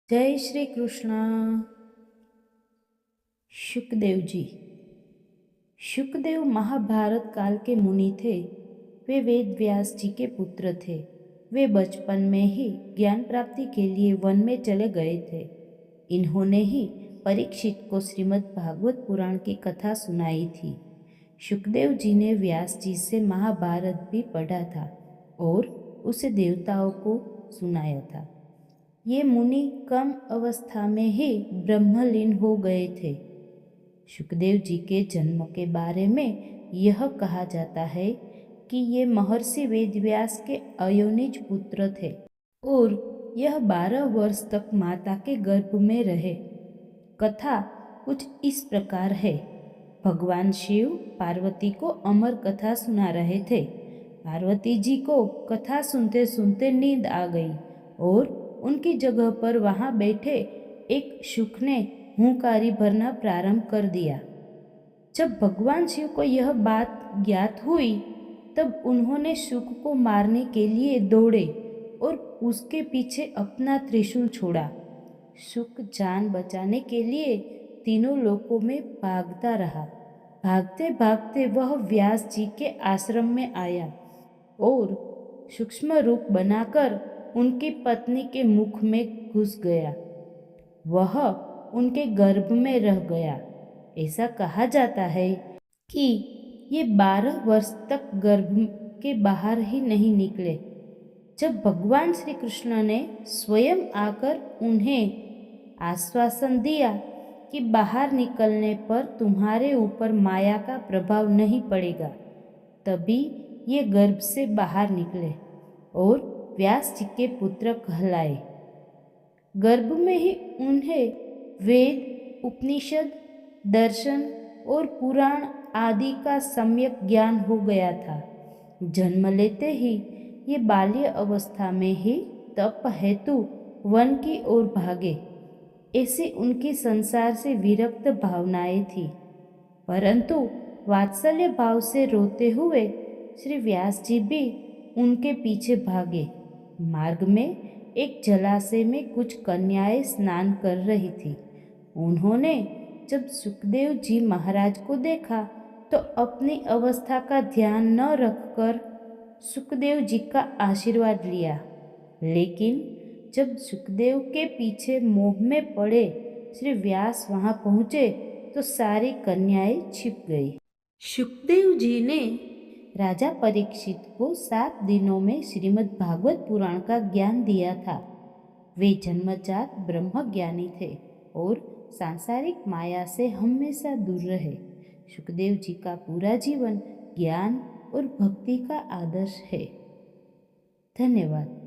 जय श्री कृष्ण। शुकदेव जी। शुकदेव महाभारत काल के मुनि थे। वे वेद व्यास जी के पुत्र थे। वे बचपन में ही ज्ञान प्राप्ति के लिए वन में चले गए थे। इन्होंने ही परीक्षित को श्रीमद् भागवत पुराण की कथा सुनाई थी। शुकदेव जी ने व्यास जी से महाभारत भी पढ़ा था और उसे देवताओं को सुनाया था। ये मुनि कम अवस्था में ही ब्रह्मलीन हो गए थे। शुकदेव जी के जन्म के बारे में यह कहा जाता है कि ये महर्षि वेदव्यास के अयोनिज पुत्र थे और यह 12 वर्ष तक माता के गर्भ में रहे। कथा कुछ इस प्रकार है। भगवान शिव पार्वती को अमर कथा सुना रहे थे। पार्वती जी को कथा सुनते सुनते नींद आ गई और उनकी जगह पर वहां बैठे एक शुक ने हुंकारी भरना प्रारंभ कर दिया। जब भगवान शिव को यह बात ज्ञात हुई तब उन्होंने शुक को मारने के लिए दौड़े और उसके पीछे अपना त्रिशूल छोड़ा। शुक जान बचाने के लिए तीनों लोकों में भागता रहा। भागते भागते वह व्यास जी के आश्रम में आया और सूक्ष्म रूप बनाकर उनकी पत्नी के मुख में घुस गया। वह उनके गर्भ में रह गया। ऐसा कहा जाता है कि ये 12 वर्ष तक गर्भ के बाहर ही नहीं निकले। जब भगवान श्री कृष्ण ने स्वयं आकर उन्हें आश्वासन दिया कि बाहर निकलने पर तुम्हारे ऊपर माया का प्रभाव नहीं पड़ेगा, तभी ये गर्भ से बाहर निकले और व्यास जी के पुत्र कहलाए। गर्भ में ही उन्हें वेद, उपनिषद, दर्शन और पुराण आदि का सम्यक ज्ञान हो गया था। जन्म लेते ही ये बाल्य अवस्था में ही तप हेतु वन की ओर भागे। ऐसी उनकी संसार से विरक्त भावनाएं थी। परंतु वात्सल्य भाव से रोते हुए श्री व्यास जी भी उनके पीछे भागे। मार्ग में एक जलाशय में कुछ कन्याएं स्नान कर रही थी। उन्होंने जब सुखदेव जी महाराज को देखा तो अपनी अवस्था का ध्यान न रखकर सुखदेव जी का आशीर्वाद लिया। लेकिन जब सुखदेव के पीछे मोह में पड़े श्री व्यास वहां पहुंचे तो सारी कन्याएं छिप गई। सुखदेव जी ने राजा परीक्षित को 7 दिनों में श्रीमद् भागवत पुराण का ज्ञान दिया था। वे जन्मजात ब्रह्मज्ञानी थे और सांसारिक माया से हमेशा दूर रहे। सुखदेव जी का पूरा जीवन ज्ञान और भक्ति का आदर्श है। धन्यवाद।